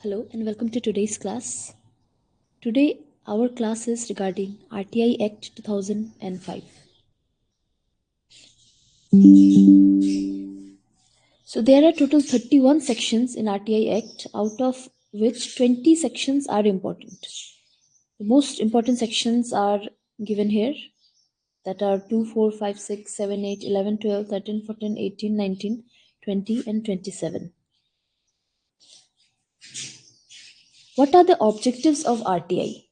Hello and welcome to today's class. Today our class is regarding RTI Act 2005. So there are total 31 sections in RTI Act, out of which 20 sections are important. The most important sections are given here, that are 2, 4, 5, 6, 7, 8, 11, 12, 13, 14, 18, 19, 20 and 27. What are the objectives of RTI?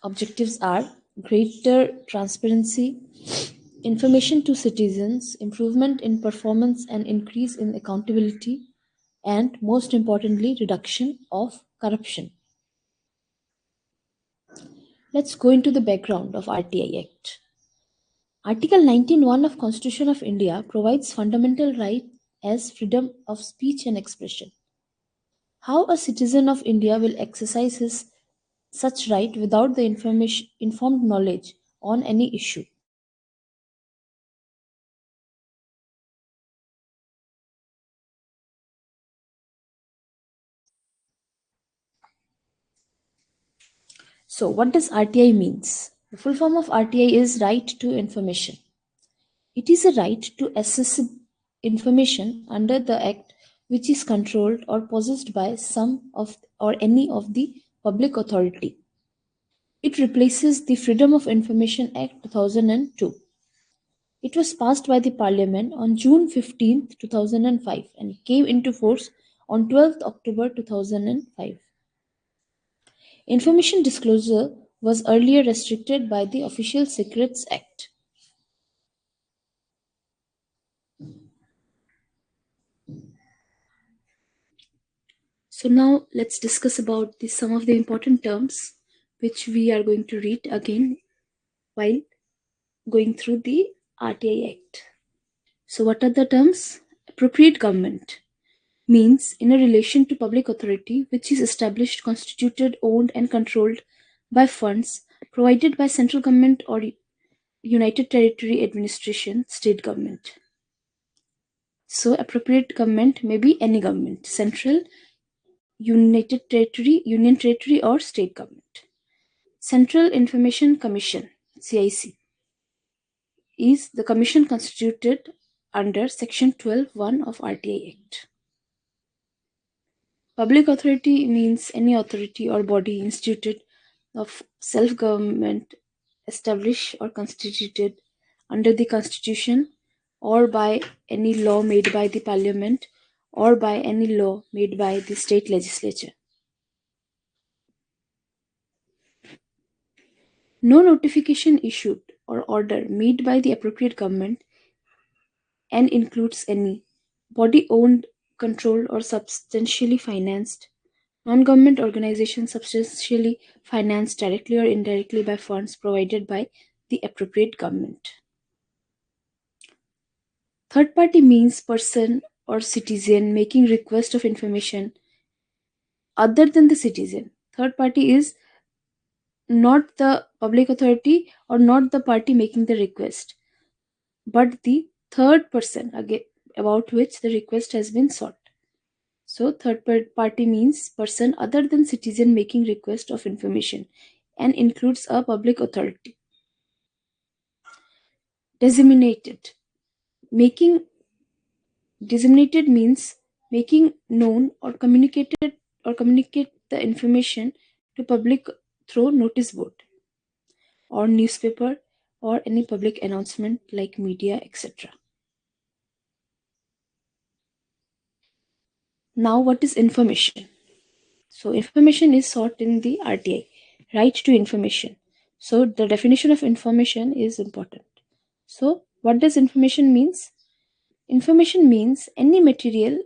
Objectives are greater transparency, information to citizens, improvement in performance and increase in accountability, and most importantly, reduction of corruption. Let's go into the background of RTI Act. Article 19(1) of Constitution of India provides fundamental right as freedom of speech and expression. How a citizen of India will exercise his such right without the informed knowledge on any issue? So, what does RTI means? The full form of RTI is Right to Information. It is a right to access information under the Act which is controlled or possessed by some of or any of the public authority. It replaces the Freedom of Information Act 2002. It was passed by the Parliament on June 15, 2005 and came into force on 12th October 2005. Information disclosure was earlier restricted by the Official Secrets Act. So now let's discuss about some of the important terms which we are going to read again while going through the RTI Act. So what are the terms? Appropriate government means in a relation to public authority which is established, constituted, owned and controlled by funds provided by central government or United Territory Administration, state government. So appropriate government may be any government, central, United Territory, Union Territory or state government. Central Information Commission, CIC, is the commission constituted under Section 12(1) of RTI Act. Public authority means any authority or body instituted of self-government established or constituted under the Constitution or by any law made by the Parliament or by any law made by the state legislature. No notification issued or order made by the appropriate government and includes any body owned, controlled or substantially financed non-government organization substantially financed directly or indirectly by funds provided by the appropriate government. Third party means person or citizen making request of information other than the citizen. Third party is not the public authority or not the party making the request, but the third person again about which the request has been sought. So third party means person other than citizen making request of information and includes a public authority. Disseminated. Disseminated means making known or communicate the information to public through notice board or newspaper or any public announcement like media, etc. Now what is information? So information is sought in the RTI, right to information. So the definition of information is important. So what does information means? Information means any material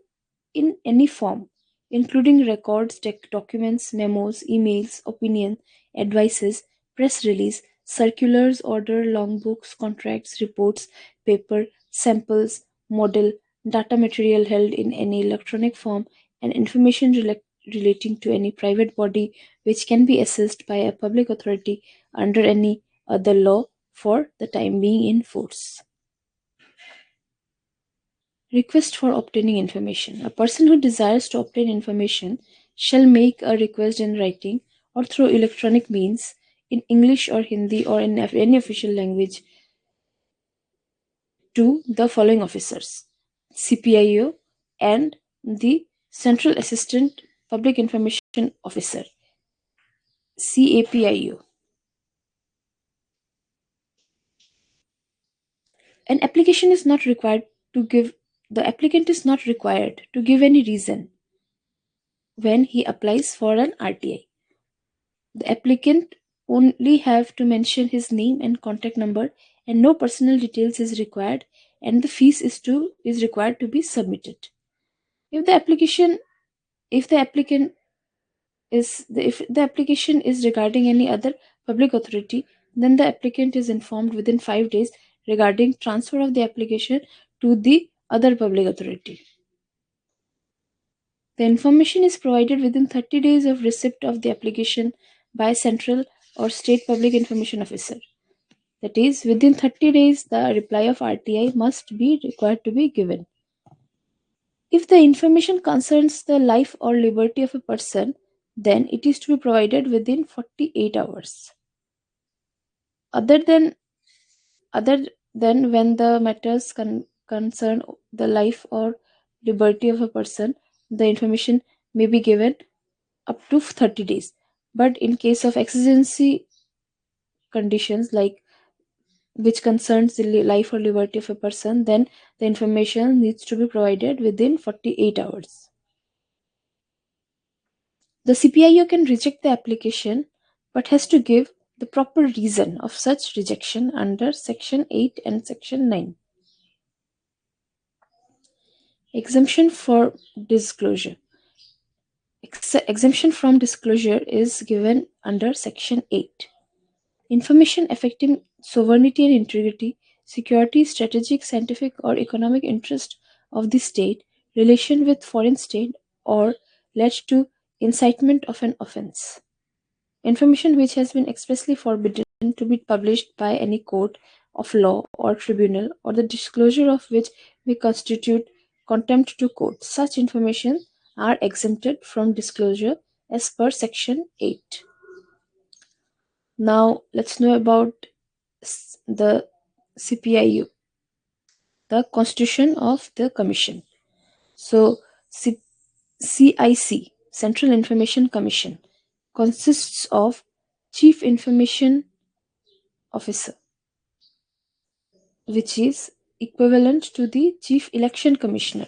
in any form, including records, documents, memos, emails, opinion, advices, press release, circulars, order, logbooks, contracts, reports, paper, samples, model, data material held in any electronic form, and information relating to any private body which can be assessed by a public authority under any other law for the time being in force. Request for obtaining information. A person who desires to obtain information shall make a request in writing or through electronic means in English or Hindi or in any official language to the following officers: CPIO and the Central Assistant Public Information Officer, CAPIO. An application is not required to give The applicant is not required to give any reason when he applies for an RTI. The applicant only have to mention his name and contact number, and no personal details is required, and the fees is required to be submitted. If the application if the applicant if the application is regarding any other public authority, then the applicant is informed within 5 days regarding transfer of the application to the other public authority. The information is provided within 30 days of receipt of the application by central or state public information officer. That is, within 30 days, the reply of RTI must be required to be given. If the information concerns the life or liberty of a person, then it is to be provided within 48 hours. Other than other than when the matters concern the life or liberty of a person, the information may be given up to 30 days. But in case of exigency conditions, like which concerns the life or liberty of a person, then the information needs to be provided within 48 hours. The CPIO can reject the application but has to give the proper reason of such rejection under Section 8 and Section 9. Exemption for disclosure. Exemption from disclosure is given under Section 8. Information affecting sovereignty and integrity, security, strategic, scientific, or economic interest of the state, relation with foreign state, or led to incitement of an offense. Information which has been expressly forbidden to be published by any court of law or tribunal, or the disclosure of which may constitute contempt to court. Such information are exempted from disclosure as per Section 8. Now let's know about the CPIU, the Constitution of the Commission. So CIC, Central Information Commission, consists of Chief Information Officer, which is equivalent to the Chief Election Commissioner.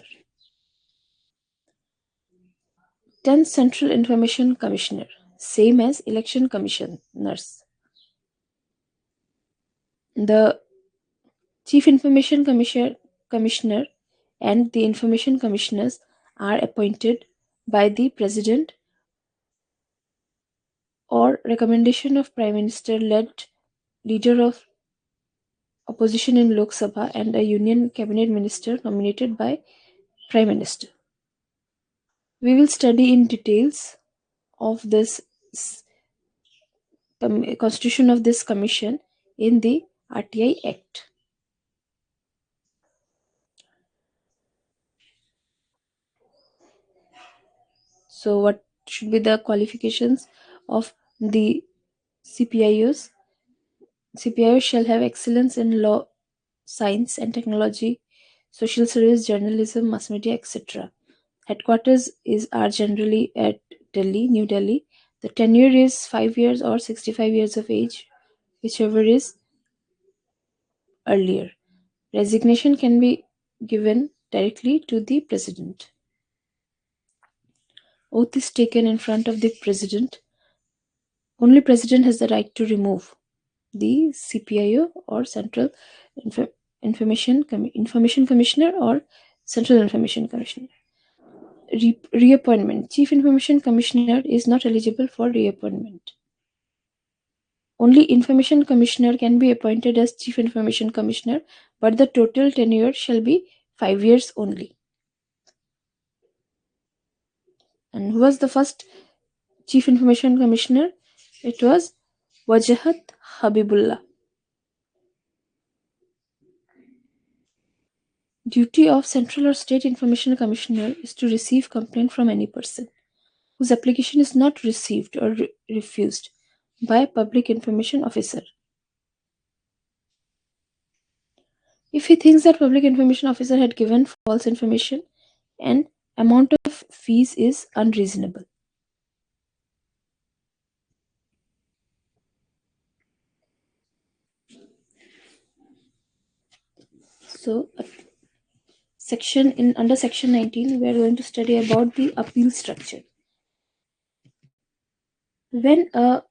10 Central Information Commissioner, same as election commissioners. The Chief Information Commissioner and the Information Commissioners are appointed by the President or recommendation of Prime Minister led leader of opposition in Lok Sabha and a Union Cabinet Minister nominated by Prime Minister. We will study in details of this constitution of this commission in the RTI Act. So what should be the qualifications of the CPIOs? CPIOs shall have excellence in law, science and technology, social service, journalism, mass media, etc. Headquarters are generally at Delhi, New Delhi. The tenure is 5 years or 65 years of age, whichever is earlier. Resignation can be given directly to the president. Oath is taken in front of the president. Only president has the right to remove the CPIO or Central Information Commissioner or Central Information Commissioner. Reappointment. Chief Information Commissioner is not eligible for reappointment. Only Information Commissioner can be appointed as Chief Information Commissioner, but the total tenure shall be 5 years only. And who was the first Chief Information Commissioner? It was Wajahat Habibullah. Duty of Central or State Information Commissioner is to receive complaint from any person whose application is not received or refused by public information officer. If he thinks that public information officer had given false information and amount of fees is unreasonable. So under section 19 we are going to study about the appeal structure. When a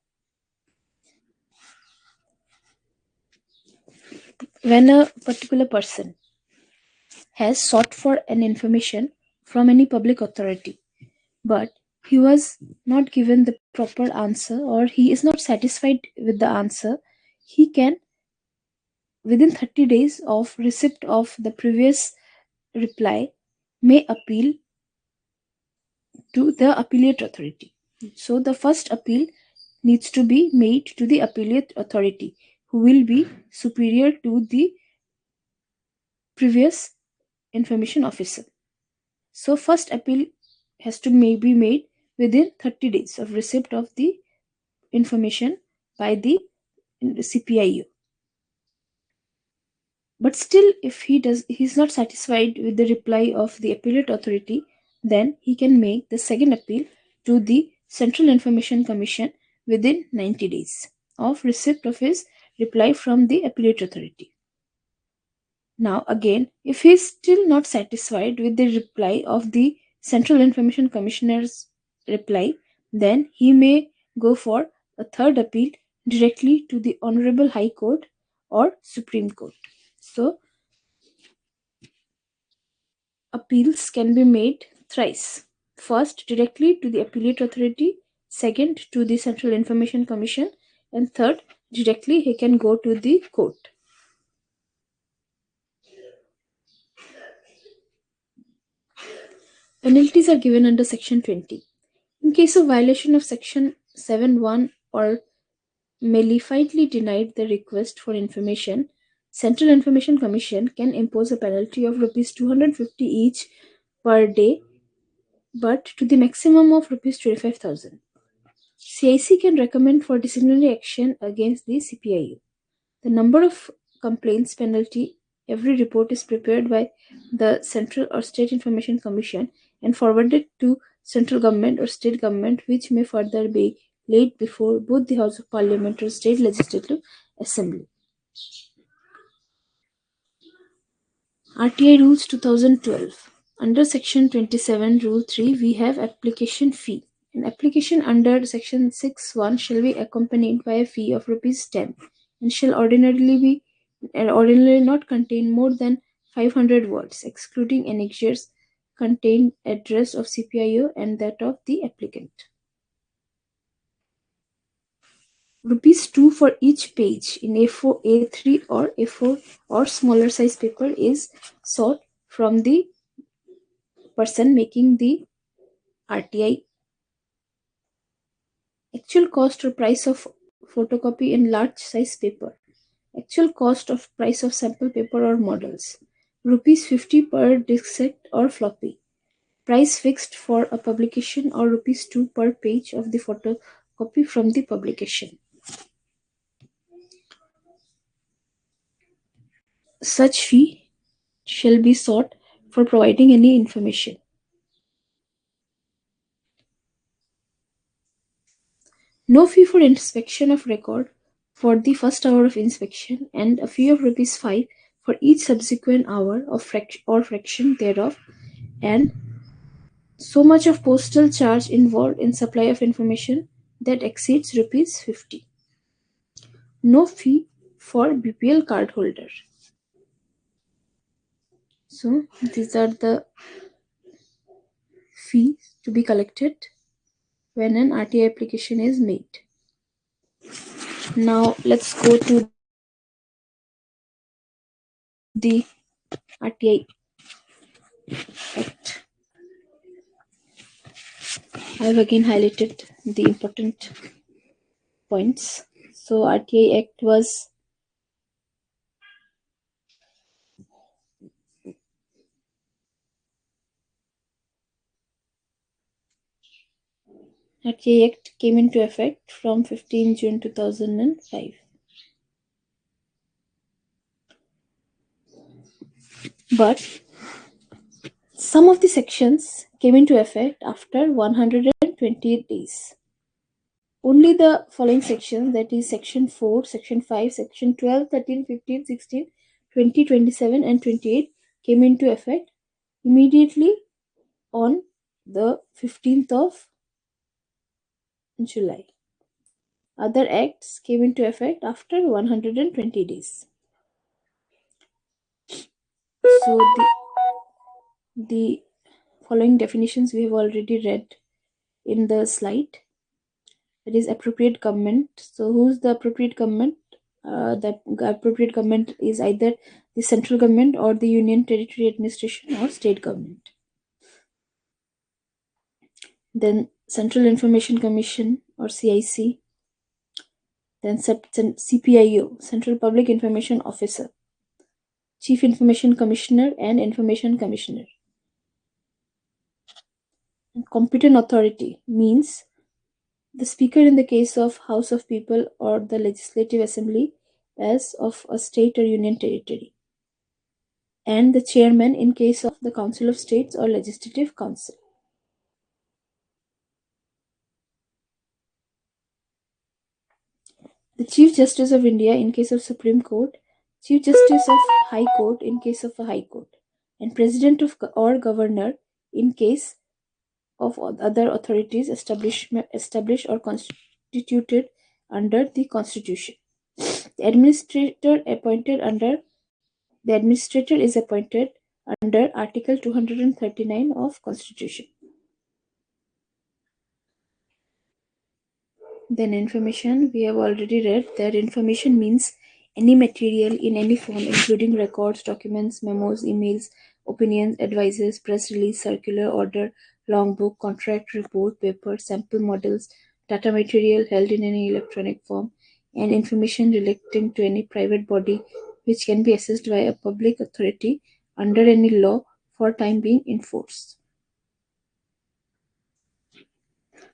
particular person has sought for an information from any public authority, but he was not given the proper answer or he is not satisfied with the answer, he can, within 30 days of receipt of the previous reply, may appeal to the appellate authority. So the first appeal needs to be made to the appellate authority, who will be superior to the previous information officer. So first appeal has to be made within 30 days of receipt of the information by the CPIU. But still, if he's not satisfied with the reply of the appellate authority, then he can make the second appeal to the Central Information Commission within 90 days of receipt of his reply from the appellate authority. Now again, if he is still not satisfied with the reply of the Central Information Commissioner's reply, then he may go for a third appeal directly to the Honorable High Court or Supreme Court. So appeals can be made thrice. First, directly to the appellate authority, second, to the Central Information Commission, and third, directly he can go to the court. Penalties are given under Section 20. In case of violation of Section 7.1 or malignly denied the request for information, Central Information Commission can impose a penalty of Rs 250 each per day, but to the maximum of Rs 25,000. CIC can recommend for disciplinary action against the CPIU. The number of complaints penalty, every report is prepared by the Central or State Information Commission and forwarded to central government or state government, which may further be laid before both the House of Parliament or State Legislative Assembly. RTI Rules 2012. Under Section 27, Rule 3, we have application fee. An application under Section 6.1 shall be accompanied by a fee of Rs 10 and shall ordinarily not contain more than 500 words, excluding annexures contain address of CPIO and that of the applicant. Rs 2 for each page in A4, A3 or A4 or smaller size paper is sought from the person making the RTI. Actual cost or price of photocopy in large size paper. Actual cost of price of sample paper or models. Rs 50 per diskette or floppy. Price fixed for a publication or Rs 2 per page of the photocopy from the publication. Such fee shall be sought for providing any information. No fee for inspection of record for the first hour of inspection, and a fee of Rs 5 for each subsequent hour of fraction thereof, and so much of postal charge involved in supply of information that exceeds Rs 50. No fee for BPL card holder. So these are the fees to be collected when an RTI application is made. Now let's go to the RTI Act. I have again highlighted the important points. So RTI Act was RTI Act came into effect from 15 June 2005. But some of the sections came into effect after 128 days. Only the following sections, that is Section 4, Section 5, Section 12, 13, 15, 16, 20, 27 and 28 came into effect immediately on the 15th of July. Other acts came into effect after 120 days. So the following definitions we have already read in the slide. That is appropriate government. So who's the appropriate government? The appropriate government is either the central government or the union territory administration or state government. Then Central Information Commission or CIC. Then CPIO, Central Public Information Officer, Chief Information Commissioner and Information Commissioner. Competent authority means the Speaker in the case of House of People or the Legislative Assembly as of a state or union territory, and the Chairman in case of the Council of States or Legislative Council. The Chief Justice of India in case of Supreme Court, Chief Justice of High Court in case of a High Court, and President of or Governor in case of other authorities established or constituted under the Constitution. The administrator is appointed under Article 239 of Constitution. Then information, we have already read that information means any material in any form, including records, documents, memos, emails, opinions, advices, press release, circular, order, long book, contract, report, paper, sample models, data material held in any electronic form, and information relating to any private body which can be accessed by a public authority under any law for time being in force.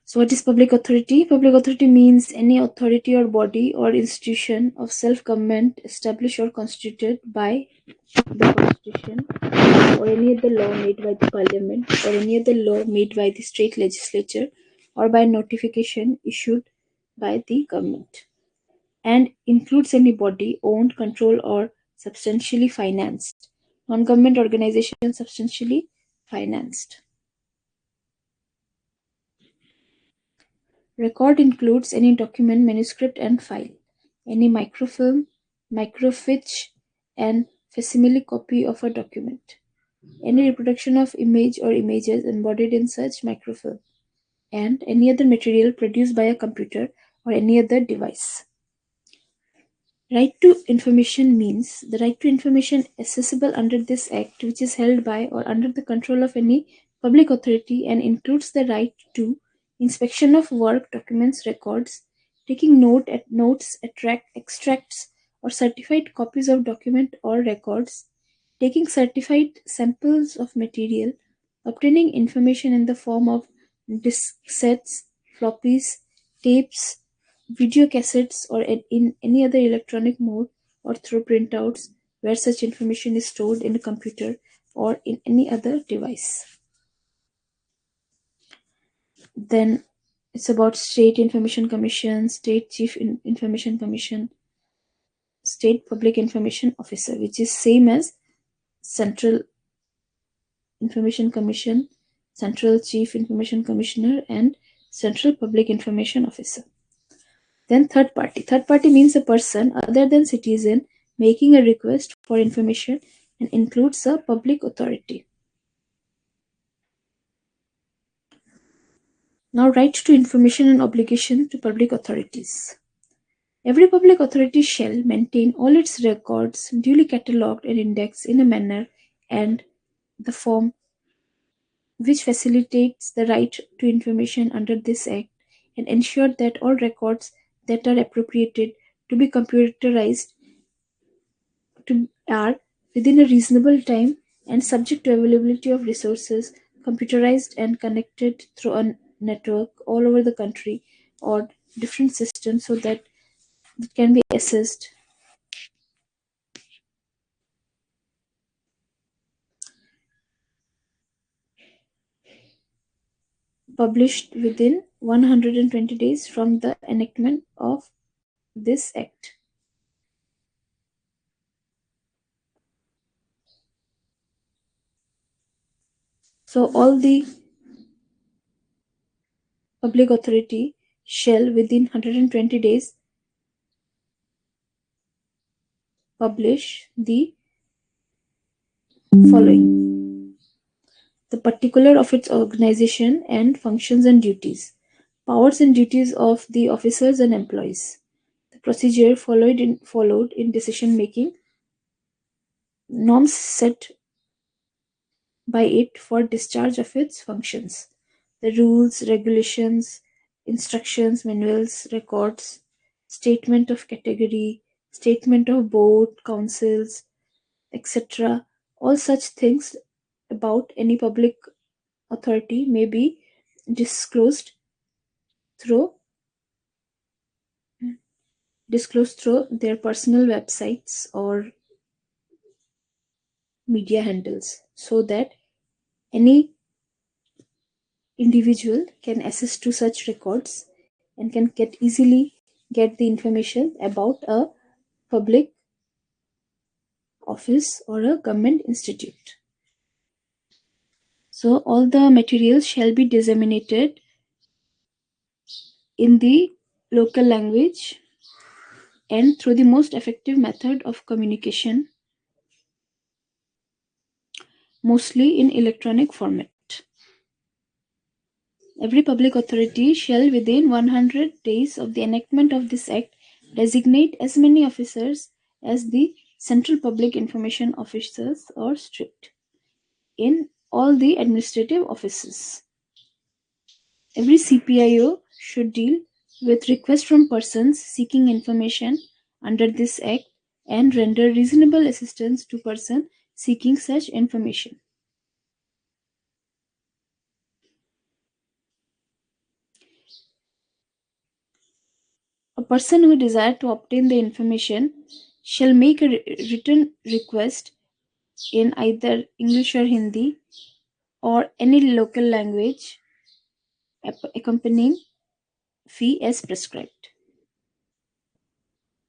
So what is public authority? Public authority means any authority or body or institution of self-government established or constituted by the Constitution or any other law made by the Parliament or any other law made by the state legislature or by notification issued by the government, and includes any body owned, controlled or substantially financed. Non-government organization substantially financed. Record includes any document, manuscript and file, any microfilm, microfiche and facsimile copy of a document, any reproduction of image or images embodied in such microfilm, and any other material produced by a computer or any other device. Right to information means the right to information accessible under this Act, which is held by or under the control of any public authority and includes the right to inspection of work, documents, records, taking notes, extracts, or certified copies of document or records, taking certified samples of material, obtaining information in the form of diskettes, floppies, tapes, video cassettes, or in any other electronic mode, or through printouts where such information is stored in a computer or in any other device. Then it's about State Information Commission, State Chief Information Commission, State Public Information Officer, which is same as Central Information Commission, Central Chief Information Commissioner, and Central Public Information Officer. Then third party. Third party means a person other than citizen making a request for information and includes a public authority. Now, right to information and obligation to public authorities. Every public authority shall maintain all its records duly catalogued and indexed in a manner and the form which facilitates the right to information under this Act, and ensure that all records that are appropriated to be computerized are within a reasonable time and subject to availability of resources, computerized and connected through an network all over the country or different systems so that it can be assessed, published within 120 days from the enactment of this act. So all the public authority shall within 120 days publish the following: the particular of its organization and functions and duties, powers and duties of the officers and employees, the procedure followed in decision making, norms set by it for discharge of its functions, the rules, regulations, instructions, manuals, records, statement of category, statement of board, councils, etc. All such things about any public authority may be disclosed through their personal websites or media handles so that any individual can access to such records and can get the information about a public office or a government institute. So all the materials shall be disseminated in the local language and through the most effective method of communication, mostly in electronic format. Every public authority shall, within 100 days of the enactment of this Act, designate as many officers as the Central Public Information Officers or STRICT in all the administrative offices. Every CPIO should deal with requests from persons seeking information under this Act and render reasonable assistance to persons seeking such information. A person who desires to obtain the information shall make a written request in either English or Hindi or any local language, accompanying fee as prescribed.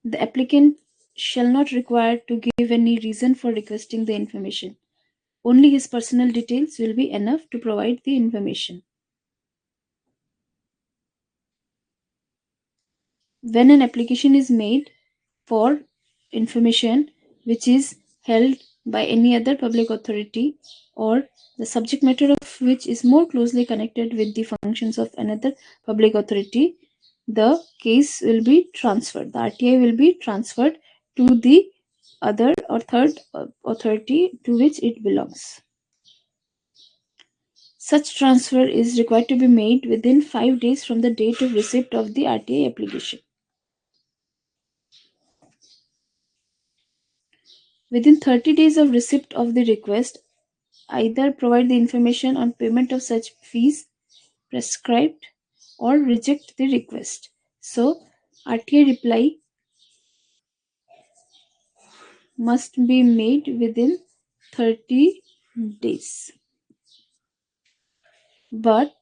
The applicant shall not require to give any reason for requesting the information. Only his personal details will be enough to provide the information. When an application is made for information which is held by any other public authority or the subject matter of which is more closely connected with the functions of another public authority, the case will be transferred. The RTI will be transferred to the other or third authority to which it belongs. Such transfer is required to be made within 5 days from the date of receipt of the RTI application. Within 30 days of receipt of the request, either provide the information on payment of such fees prescribed or reject the request. So, RTI reply must be made within 30 days. But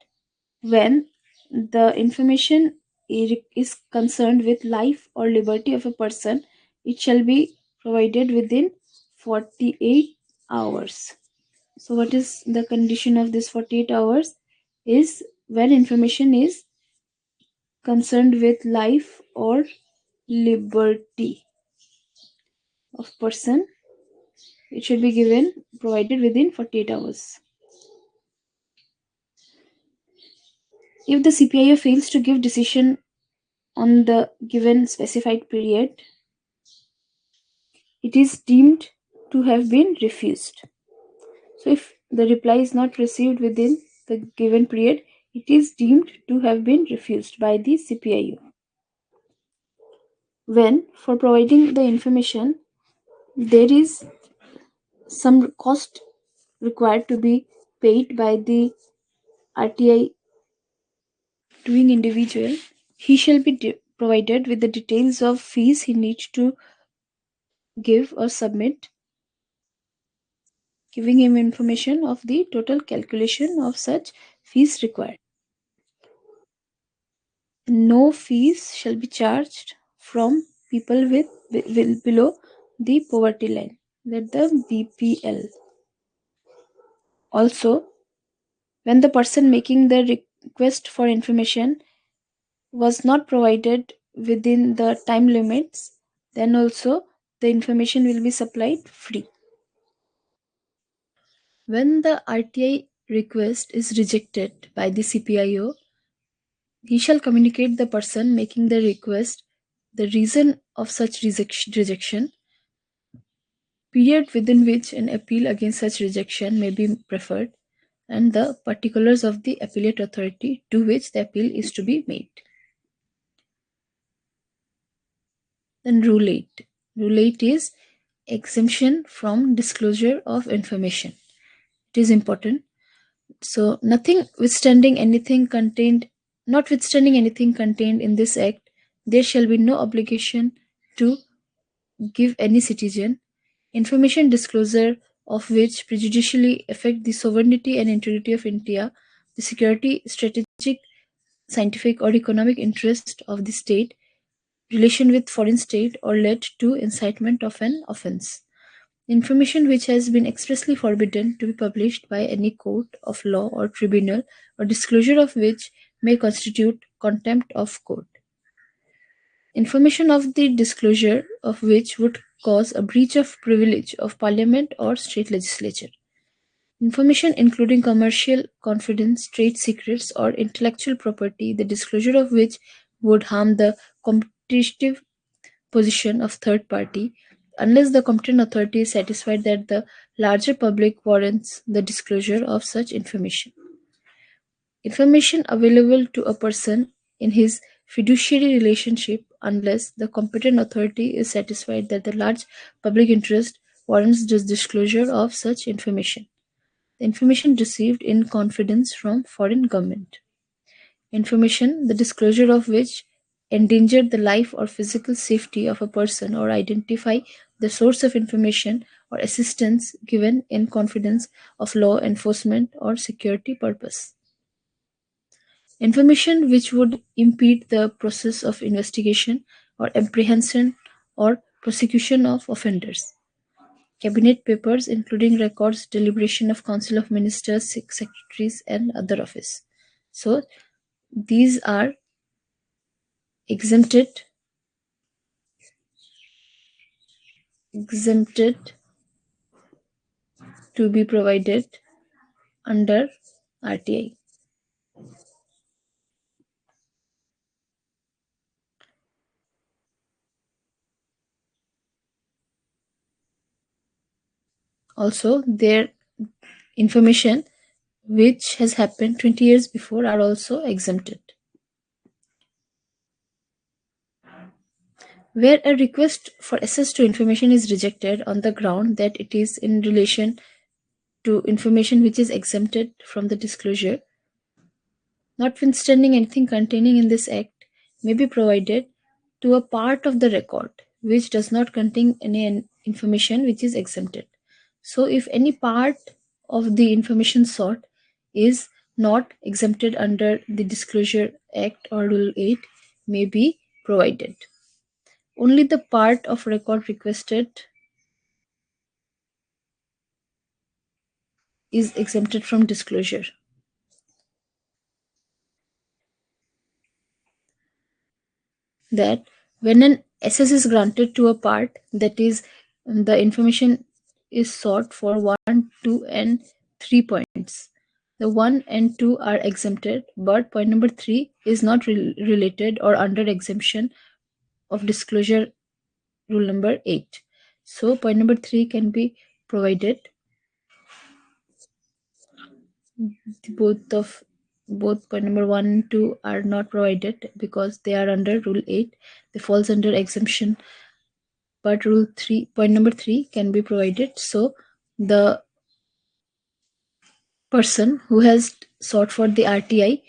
when the information is concerned with life or liberty of a person, it shall be provided within 48 hours. So what is the condition of this 48 hours? Is when information is concerned with life or liberty of person, it should be provided within 48 hours. If the CPIO fails to give decision on the given specified period, it is deemed to have been refused. So if the reply is not received within the given period, it is deemed to have been refused by the CPIO. When, for providing the information, there is some cost required to be paid by the RTI doing individual, he shall be provided with the details of fees he needs to give or submit, giving him information of the total calculation of such fees required. No fees shall be charged from people below the poverty line, that the BPL. Also, when the person making the request for information was not provided within the time limits, then also the information will be supplied free. When the RTI request is rejected by the CPIO, he shall communicate the person making the request the reason of such rejection, period within which an appeal against such rejection may be preferred, and the particulars of the appellate authority to which the appeal is to be made. Then Rule 8. Rule 8 is exemption from disclosure of information. It is important. So notwithstanding anything contained in this act, there shall be no obligation to give any citizen information disclosure of which prejudicially affect the sovereignty and integrity of India, the security, strategic, scientific or economic interest of the state, relation with foreign state, or led to incitement of an offense. Information which has been expressly forbidden to be published by any court of law or tribunal, or disclosure of which may constitute contempt of court. Information of the disclosure of which would cause a breach of privilege of parliament or state legislature. Information including commercial, confidence, trade secrets, or intellectual property, the disclosure of which would harm the competitive position of third party, unless the competent authority is satisfied that the larger public warrants the disclosure of such information. Information available to a person in his fiduciary relationship, unless the competent authority is satisfied that the large public interest warrants the disclosure of such information. The information received in confidence from foreign government. Information, the disclosure of which endanger the life or physical safety of a person, or identify the source of information or assistance given in confidence of law enforcement or security purpose. Information which would impede the process of investigation or apprehension or prosecution of offenders. Cabinet papers including records, deliberation of Council of Ministers, secretaries and other office. So these are exempted to be provided under RTI. Also, their information which has happened 20 years before are also exempted. Where a request for access to information is rejected on the ground that it is in relation to information which is exempted from the disclosure, notwithstanding anything containing in this act may be provided to a part of the record which does not contain any information which is exempted. So if any part of the information sought is not exempted under the Disclosure Act or Rule 8 may be provided. Only the part of record requested is exempted from disclosure. That when an access is granted to a part, that is, the information is sought for 1, 2 and 3 points. The 1 and 2 are exempted, but point number 3 is not related or under exemption of disclosure rule number 8. So point number 3 can be provided. Both point number 1 and 2 are not provided because they are under rule 8. They falls under exemption, but rule 3 point number 3 can be provided. So the person who has sought for the RTI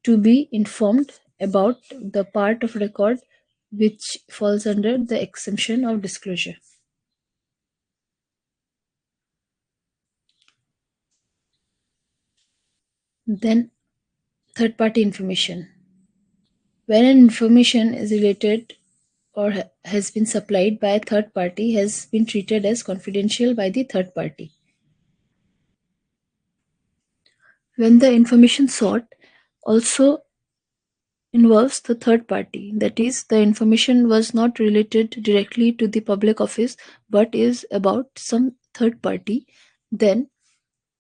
to be informed about the part of record which falls under the exemption of disclosure. Then third party information. When an information is related or has been supplied by a third party has been treated as confidential by the third party. When the information sought also involves the third party, that is, the information was not related directly to the public office but is about some third party, then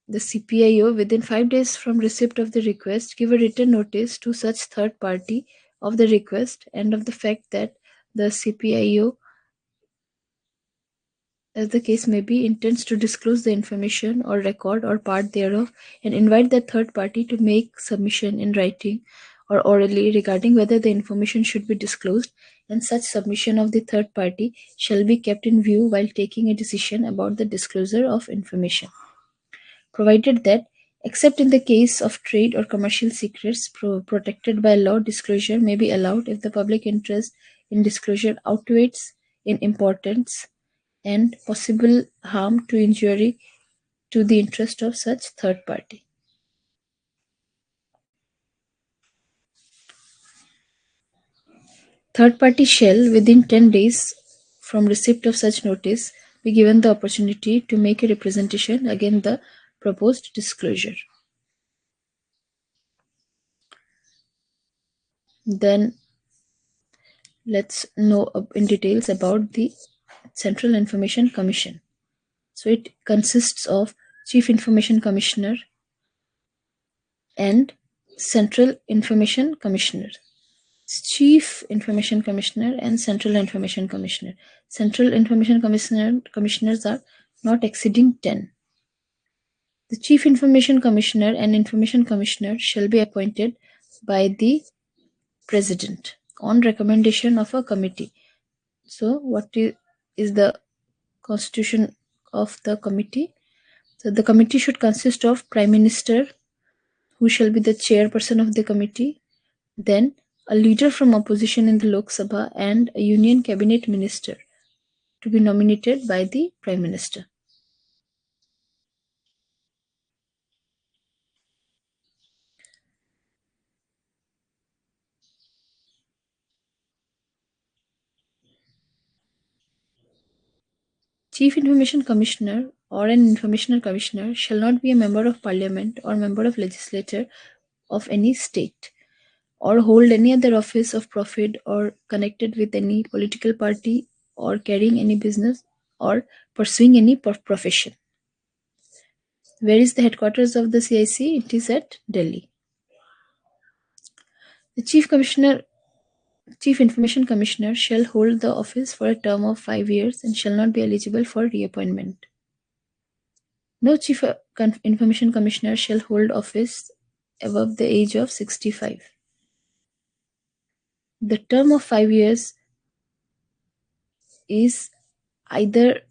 the CPIO, within 5 days from receipt of the request, give a written notice to such third party of the request and of the fact that the CPIO, as the case may be, intends to disclose the information or record or part thereof, and invite the third party to make submission in writing or orally regarding whether the information should be disclosed, and such submission of the third party shall be kept in view while taking a decision about the disclosure of information, provided that, except in the case of trade or commercial secrets protected by law, disclosure may be allowed if the public interest in disclosure outweighs in importance and possible harm to injury to the interest of such third party. Third party shall, within 10 days from receipt of such notice, be given the opportunity to make a representation against the proposed disclosure. Then let's know in details about the Central Information Commission. So it consists of Chief Information Commissioner and Central Information Commissioner. Chief Information Commissioner and Central Information Commissioner. Central Information Commissioners are not exceeding 10. The Chief Information Commissioner and Information Commissioner shall be appointed by the President on recommendation of a committee. So, what is the constitution of the committee? So, the committee should consist of Prime Minister, who shall be the chairperson of the committee, then a leader from opposition in the Lok Sabha, and a Union Cabinet Minister to be nominated by the Prime Minister. Chief Information Commissioner or an Information Commissioner shall not be a member of Parliament or member of legislature of any state, or hold any other office of profit or connected with any political party or carrying any business or pursuing any profession. Where is the headquarters of the CIC? It is at Delhi. The Chief Information Commissioner shall hold the office for a term of 5 years and shall not be eligible for reappointment. No Chief Information Commissioner shall hold office above the age of 65. The term of 5 years is either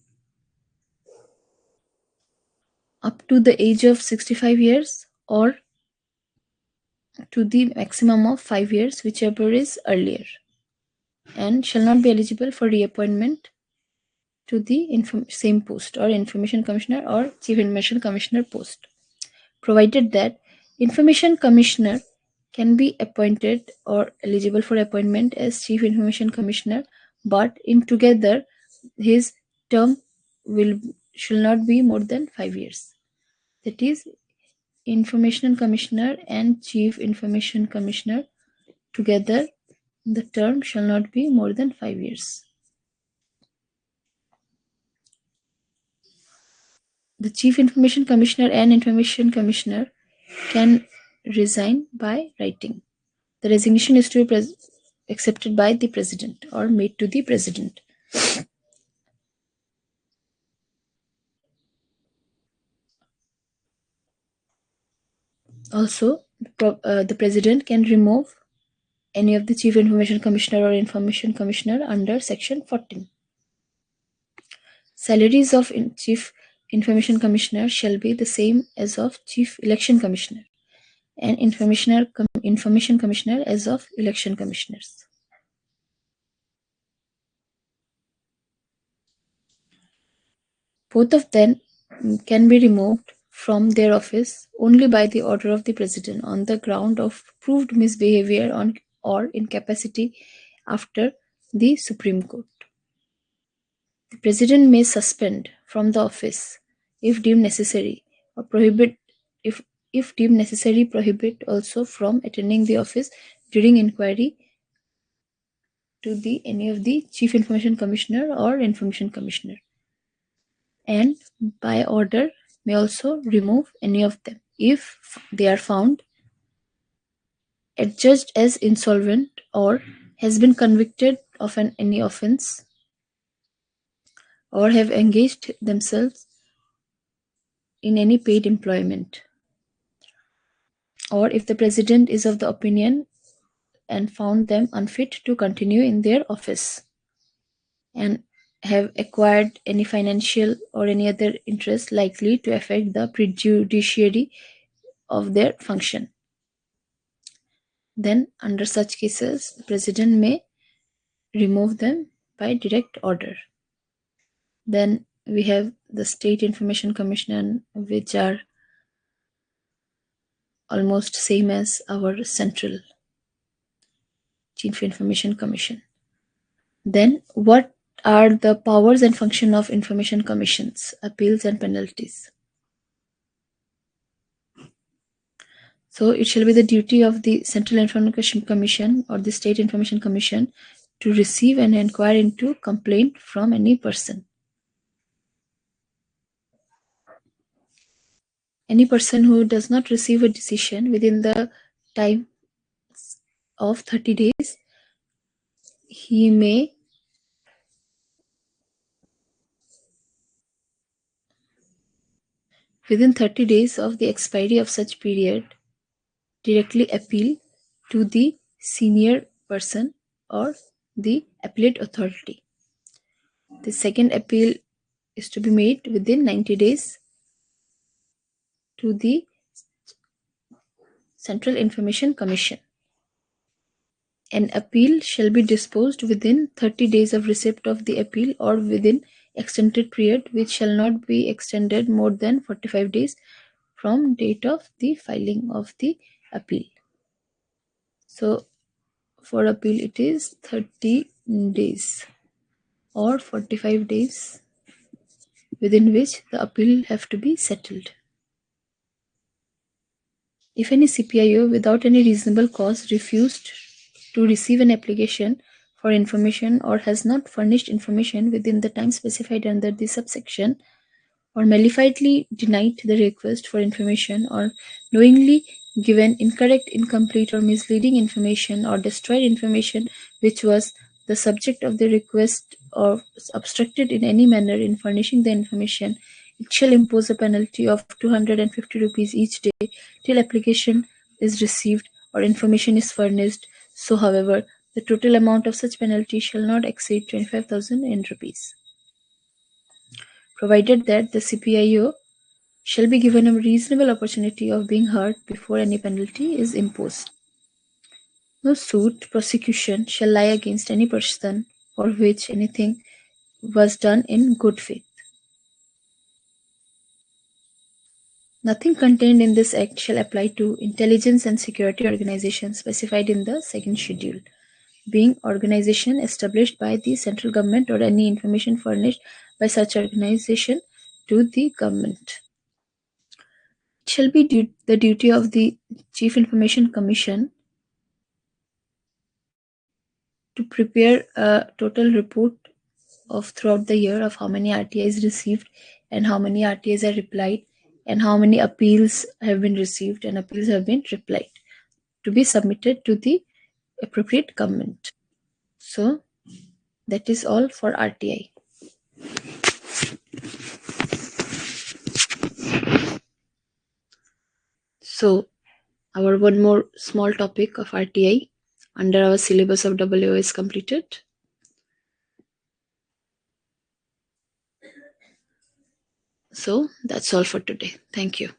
up to the age of 65 years or to the maximum of 5 years, whichever is earlier, and shall not be eligible for reappointment to the same post or Information Commissioner or Chief Information Commissioner post, provided that Information Commissioner can be appointed or eligible for appointment as Chief Information Commissioner, but in together his term shall not be more than 5 years. That is, Information Commissioner and Chief Information Commissioner together, the term shall not be more than 5 years. The Chief Information Commissioner and Information Commissioner can resign by writing. The resignation is to be accepted by the President or made to the President. Also, the President can remove any of the Chief Information Commissioner or Information Commissioner under Section 14. Salaries of Chief Information Commissioner shall be the same as of Chief Election Commissioner. and information commissioner as of election commissioners. Both of them can be removed from their office only by the order of the President on the ground of proved misbehavior or incapacity after the Supreme Court. The President may suspend from the office if deemed necessary, or prohibit if deemed necessary prohibit also from attending the office during inquiry to any of the Chief Information Commissioner or Information Commissioner, and by order may also remove any of them if they are found adjudged as insolvent or has been convicted of any offense or have engaged themselves in any paid employment, or if the President is of the opinion and found them unfit to continue in their office and have acquired any financial or any other interest likely to affect the prejudiciary of their function. Then, under such cases, the President may remove them by direct order. Then we have the State Information Commission, which are almost same as our Central Chief Information Commission. Then, what are the powers and function of information commissions, appeals and penalties? So it shall be the duty of the Central Information Commission or the State Information Commission to receive and inquire into complaint from any person. Any person who does not receive a decision within the time of 30 days, he may within 30 days of the expiry of such period directly appeal to the senior person or the appellate authority. The second appeal is to be made within 90 days to the Central Information Commission. An appeal shall be disposed within 30 days of receipt of the appeal or within extended period which shall not be extended more than 45 days from date of the filing of the appeal. So for appeal it is 30 days or 45 days within which the appeal have to be settled. If any CPIO without any reasonable cause refused to receive an application for information or has not furnished information within the time specified under the subsection, or maliciously denied the request for information, or knowingly given incorrect, incomplete, or misleading information, or destroyed information which was the subject of the request, or obstructed in any manner in furnishing the information, it shall impose a penalty of 250 rupees each day till application is received or information is furnished. So, however, the total amount of such penalty shall not exceed 25,000 in rupees, provided that the CPIO shall be given a reasonable opportunity of being heard before any penalty is imposed. No suit, prosecution shall lie against any person for which anything was done in good faith. Nothing contained in this Act shall apply to intelligence and security organizations specified in the second schedule, being organization established by the central government or any information furnished by such organization to the government. It shall be the duty of the Chief Information Commission to prepare a total report of throughout the year of how many RTIs received and how many RTIs are replied and how many appeals have been received and appeals have been replied, to be submitted to the appropriate government. So that is all for RTI. So our one more small topic of RTI under our syllabus of AAO is completed. So that's all for today. Thank you.